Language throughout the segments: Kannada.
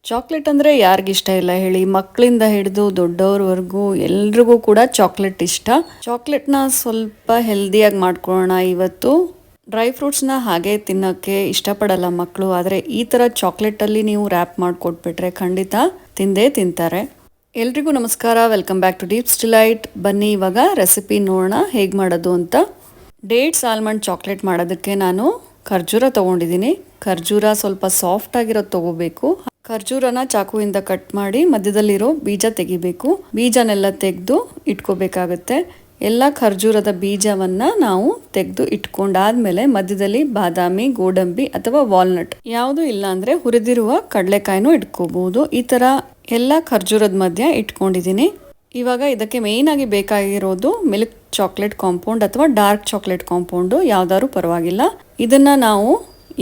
ಚಾಕ್ಲೇಟ್ ಅಂದರೆ ಯಾರಿಗಿಷ್ಟ ಇಲ್ಲ ಹೇಳಿ. ಮಕ್ಕಳಿಂದ ಹಿಡಿದು ದೊಡ್ಡವ್ರವರೆಗೂ ಎಲ್ರಿಗೂ ಕೂಡ ಚಾಕ್ಲೇಟ್ ಇಷ್ಟ. ಚಾಕ್ಲೇಟ್ನ ಸ್ವಲ್ಪ ಹೆಲ್ದಿಯಾಗಿ ಮಾಡ್ಕೊಳ್ಳೋಣ ಇವತ್ತು. ಡ್ರೈ ಫ್ರೂಟ್ಸ್ನ ಹಾಗೆ ತಿನ್ನೋಕ್ಕೆ ಇಷ್ಟಪಡಲ್ಲ ಮಕ್ಕಳು, ಆದರೆ ಈ ಥರ ಚಾಕ್ಲೇಟಲ್ಲಿ ನೀವು ರ್ಯಾಪ್ ಮಾಡಿಕೊಟ್ಬಿಟ್ರೆ ಖಂಡಿತ ತಿಂದೇ ತಿಂತಾರೆ. ಎಲ್ರಿಗೂ ನಮಸ್ಕಾರ, welcome back to Deeps delight. ಬನ್ನಿ ಇವಾಗ ರೆಸಿಪಿ ನೋಡೋಣ ಹೇಗೆ ಮಾಡೋದು ಅಂತ. ಡೇಟ್ಸ್ ಆಲ್ಮಂಡ್ ಚಾಕ್ಲೇಟ್ ಮಾಡೋದಕ್ಕೆ ನಾನು ಖರ್ಜೂರ ತೊಗೊಂಡಿದ್ದೀನಿ. ಖರ್ಜೂರ ಸ್ವಲ್ಪ ಸಾಫ್ಟ್ ಆಗಿರೋದು ತೊಗೋಬೇಕು. ಖರ್ಜೂರನ ಚಾಕುವಿಂದ ಕಟ್ ಮಾಡಿ ಮಧ್ಯದಲ್ಲಿರೋ ಬೀಜ ತೆಗಿಬೇಕು. ಬೀಜನೆಲ್ಲ ತೆಗೆದು ಇಟ್ಕೋಬೇಕಾಗತ್ತೆ. ಎಲ್ಲ ಖರ್ಜೂರದ ಬೀಜವನ್ನು ನಾವು ತೆಗೆದು ಇಟ್ಕೊಂಡಾದ್ಮೇಲೆ ಮಧ್ಯದಲ್ಲಿ ಬಾದಾಮಿ, ಗೋಡಂಬಿ ಅಥವಾ ವಾಲ್ನಟ್ ಯಾವುದು ಇಲ್ಲ ಅಂದರೆ ಹುರಿದಿರುವ ಕಡಲೆಕಾಯಿನೂ ಇಟ್ಕೋಬಹುದು. ಈ ಥರ ಎಲ್ಲ ಖರ್ಜೂರದ ಮಧ್ಯ ಇಟ್ಕೊಂಡಿದ್ದೀನಿ. ಇವಾಗ ಇದಕ್ಕೆ ಮೇಯ್ನ್ ಆಗಿ ಬೇಕಾಗಿರೋದು ಮಿಲ್ಕ್ ಚಾಕ್ಲೇಟ್ ಕಾಂಪೌಂಡ್ ಅಥವಾ ಡಾರ್ಕ್ ಚಾಕ್ಲೇಟ್ ಕಾಂಪೌಂಡು, ಯಾವ್ದಾದ್ರು ಪರವಾಗಿಲ್ಲ. ಇದನ್ನ ನಾವು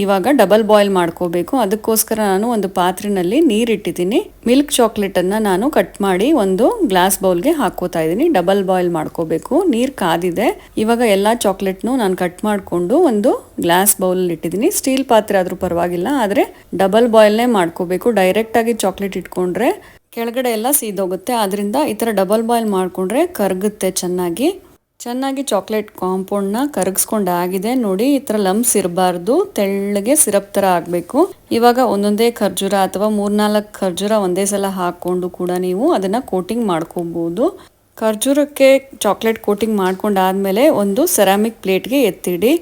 ಇವಾಗ ಡಬಲ್ ಬಾಯ್ಲ್ ಮಾಡ್ಕೋಬೇಕು. ಅದಕ್ಕೋಸ್ಕರ ನಾನು ಒಂದು ಪಾತ್ರೆನಲ್ಲಿ ನೀರಿಟ್ಟಿದ್ದೀನಿ. ಮಿಲ್ಕ್ ಚಾಕ್ಲೇಟನ್ನು ನಾನು ಕಟ್ ಮಾಡಿ ಒಂದು ಗ್ಲಾಸ್ ಬೌಲ್ಗೆ ಹಾಕೋತಾ ಇದ್ದೀನಿ. ಡಬಲ್ ಬಾಯ್ಲ್ ಮಾಡ್ಕೋಬೇಕು. ನೀರು ಕಾದಿದೆ. ಇವಾಗ ಎಲ್ಲ ಚಾಕ್ಲೇಟ್ನು ನಾನು ಕಟ್ ಮಾಡಿಕೊಂಡು ಒಂದು ಗ್ಲಾಸ್ ಬೌಲಲ್ಲಿ ಇಟ್ಟಿದ್ದೀನಿ. ಸ್ಟೀಲ್ ಪಾತ್ರೆ ಆದರೂ ಪರವಾಗಿಲ್ಲ, ಆದರೆ ಡಬಲ್ ಬಾಯ್ಲ್ನೇ ಮಾಡ್ಕೋಬೇಕು. ಡೈರೆಕ್ಟಾಗಿ ಚಾಕ್ಲೇಟ್ ಇಟ್ಕೊಂಡ್ರೆ ಕೆಳಗಡೆ ಎಲ್ಲ ಸೀದೋಗುತ್ತೆ. ಆದ್ದರಿಂದ ಈ ಥರ ಡಬಲ್ ಬಾಯ್ಲ್ ಮಾಡಿಕೊಂಡ್ರೆ ಕರಗುತ್ತೆ ಚೆನ್ನಾಗಿ ಚಾಕ್ಲೇಟ್ ಕಾಂಪೌಂಡ್ನ ಕರಗಿಸ್ಕೊಂಡಾಗಿದೆ ನೋಡಿ. ಈ ಥರ ಲಂಪ್ಸ್ ಇರಬಾರ್ದು, ತೆಳ್ಳಗೆ ಸಿರಪ್ ಥರ ಆಗಬೇಕು. ಇವಾಗ ಒಂದೊಂದೇ ಖರ್ಜೂರ ಅಥವಾ 3-4 ಖರ್ಜೂರ ಒಂದೇ ಸಲ ಹಾಕ್ಕೊಂಡು ಕೂಡ ನೀವು ಅದನ್ನು ಕೋಟಿಂಗ್ ಮಾಡ್ಕೋಬೋದು. ಖರ್ಜೂರಕ್ಕೆ ಚಾಕ್ಲೇಟ್ ಕೋಟಿಂಗ್ ಮಾಡ್ಕೊಂಡಾದ್ಮೇಲೆ ಒಂದು ಸೆರಾಮಿಕ್ ಪ್ಲೇಟ್ಗೆ ಎತ್ತಿಡಿ.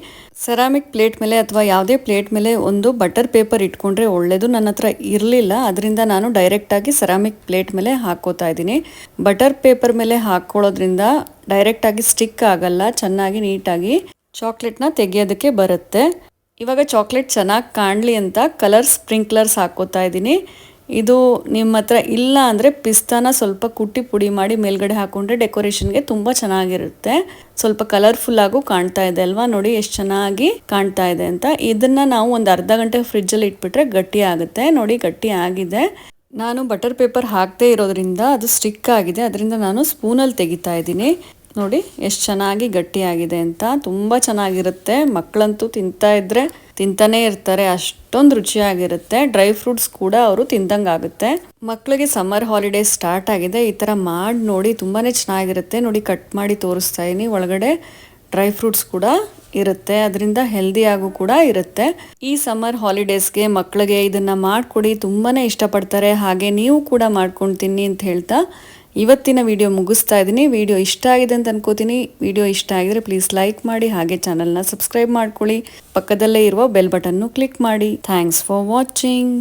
ಸೆರಾಮಿಕ್ ಪ್ಲೇಟ್ ಮೇಲೆ ಅಥವಾ ಯಾವುದೇ ಪ್ಲೇಟ್ ಮೇಲೆ ಒಂದು ಬಟರ್ ಪೇಪರ್ ಇಟ್ಕೊಂಡ್ರೆ ಒಳ್ಳೆಯದು. ನನ್ನ ಹತ್ರ ಇರಲಿಲ್ಲ, ಅದರಿಂದ ನಾನು ಡೈರೆಕ್ಟಾಗಿ ಸೆರಾಮಿಕ್ ಪ್ಲೇಟ್ ಮೇಲೆ ಹಾಕೋತಾ ಇದ್ದೀನಿ. ಬಟರ್ ಪೇಪರ್ ಮೇಲೆ ಹಾಕ್ಕೊಳ್ಳೋದ್ರಿಂದ ಡೈರೆಕ್ಟಾಗಿ ಸ್ಟಿಕ್ ಆಗಲ್ಲ, ಚೆನ್ನಾಗಿ ನೀಟಾಗಿ ಚಾಕ್ಲೇಟ್ನ ತೆಗಿಯೋದಕ್ಕೆ ಬರುತ್ತೆ. ಇವಾಗ ಚಾಕ್ಲೇಟ್ ಚೆನ್ನಾಗಿ ಕಾಣಲಿ ಅಂತ ಕಲರ್ ಸ್ಪ್ರಿಂಕ್ಲರ್ಸ್ ಹಾಕೋತಾ ಇದ್ದೀನಿ. ಇದು ನಿಮ್ಮ ಹತ್ರ ಇಲ್ಲ ಅಂದರೆ ಪಿಸ್ತಾನ ಸ್ವಲ್ಪ ಕುಟ್ಟಿ ಪುಡಿ ಮಾಡಿ ಮೇಲ್ಗಡೆ ಹಾಕೊಂಡ್ರೆ ಡೆಕೋರೇಷನ್ಗೆ ತುಂಬ ಚೆನ್ನಾಗಿರುತ್ತೆ. ಸ್ವಲ್ಪ ಕಲರ್ಫುಲ್ ಆಗು ಕಾಣ್ತಾ ಇದೆ ಅಲ್ವಾ, ನೋಡಿ ಎಷ್ಟು ಚೆನ್ನಾಗಿ ಕಾಣ್ತಾ ಇದೆ ಅಂತ. ಇದನ್ನ ನಾವು ಒಂದು ಅರ್ಧ ಗಂಟೆ ಫ್ರಿಜ್ಜಲ್ಲಿ ಇಟ್ಬಿಟ್ರೆ ಗಟ್ಟಿ ಆಗುತ್ತೆ. ನೋಡಿ ಗಟ್ಟಿ ಆಗಿದೆ. ನಾನು ಬಟರ್ ಪೇಪರ್ ಹಾಕದೇ ಇರೋದ್ರಿಂದ ಅದು ಸ್ಟಿಕ್ ಆಗಿದೆ, ಅದರಿಂದ ನಾನು ಸ್ಪೂನಲ್ಲಿ ತೆಗಿತಾ ಇದ್ದೀನಿ. ನೋಡಿ ಎಷ್ಟು ಚೆನ್ನಾಗಿ ಗಟ್ಟಿಯಾಗಿದೆ ಅಂತ. ತುಂಬ ಚೆನ್ನಾಗಿರುತ್ತೆ. ಮಕ್ಕಳಂತೂ ತಿಂತಾ ಇದ್ರೆ ತಿಂತಾನೇ ಇರ್ತಾರೆ, ಅಷ್ಟೊಂದು ರುಚಿಯಾಗಿರುತ್ತೆ. ಡ್ರೈ ಫ್ರೂಟ್ಸ್ ಕೂಡ ಅವರು ತಿಂದಂಗೆ ಆಗುತ್ತೆ. ಮಕ್ಕಳಿಗೆ ಸಮ್ಮರ್ ಹಾಲಿಡೇಸ್ ಸ್ಟಾರ್ಟ್ ಆಗಿದೆ. ಈ ಥರ ಮಾಡಿ ನೋಡಿ, ತುಂಬಾ ಚೆನ್ನಾಗಿರುತ್ತೆ. ನೋಡಿ ಕಟ್ ಮಾಡಿ ತೋರಿಸ್ತಾ ಇದ್ದೀನಿ. ಒಳಗಡೆ ಡ್ರೈ ಫ್ರೂಟ್ಸ್ ಕೂಡ ಇರುತ್ತೆ, ಅದರಿಂದ ಹೆಲ್ದಿಯಾಗೂ ಕೂಡ ಇರುತ್ತೆ. ಈ ಸಮ್ಮರ್ ಹಾಲಿಡೇಸ್ಗೆ ಮಕ್ಕಳಿಗೆ ಇದನ್ನು ಮಾಡಿಕೊಡಿ, ತುಂಬಾ ಇಷ್ಟಪಡ್ತಾರೆ. ಹಾಗೆ ನೀವು ಕೂಡ ಮಾಡ್ಕೊಂಡು ತಿನ್ನಿ ಅಂತ ಹೇಳ್ತಾ ಇವತ್ತಿನ ವಿಡಿಯೋ ಮುಗಿಸ್ತಾ ಇದ್ದೀನಿ. ವಿಡಿಯೋ ಇಷ್ಟ ಆಗಿದೆ ಅಂತ ಅನ್ಕೋತೀನಿ. ವಿಡಿಯೋ ಇಷ್ಟ ಆಗಿದ್ರೆ ಪ್ಲೀಸ್ ಲೈಕ್ ಮಾಡಿ, ಹಾಗೆ ಚಾನಲ್ನ ಸಬ್ಸ್ಕ್ರೈಬ್ ಮಾಡ್ಕೊಳ್ಳಿ. ಪಕ್ಕದಲ್ಲೇ ಇರುವ ಬೆಲ್ ಬಟನ್ನು ಕ್ಲಿಕ್ ಮಾಡಿ. Thanks for watching.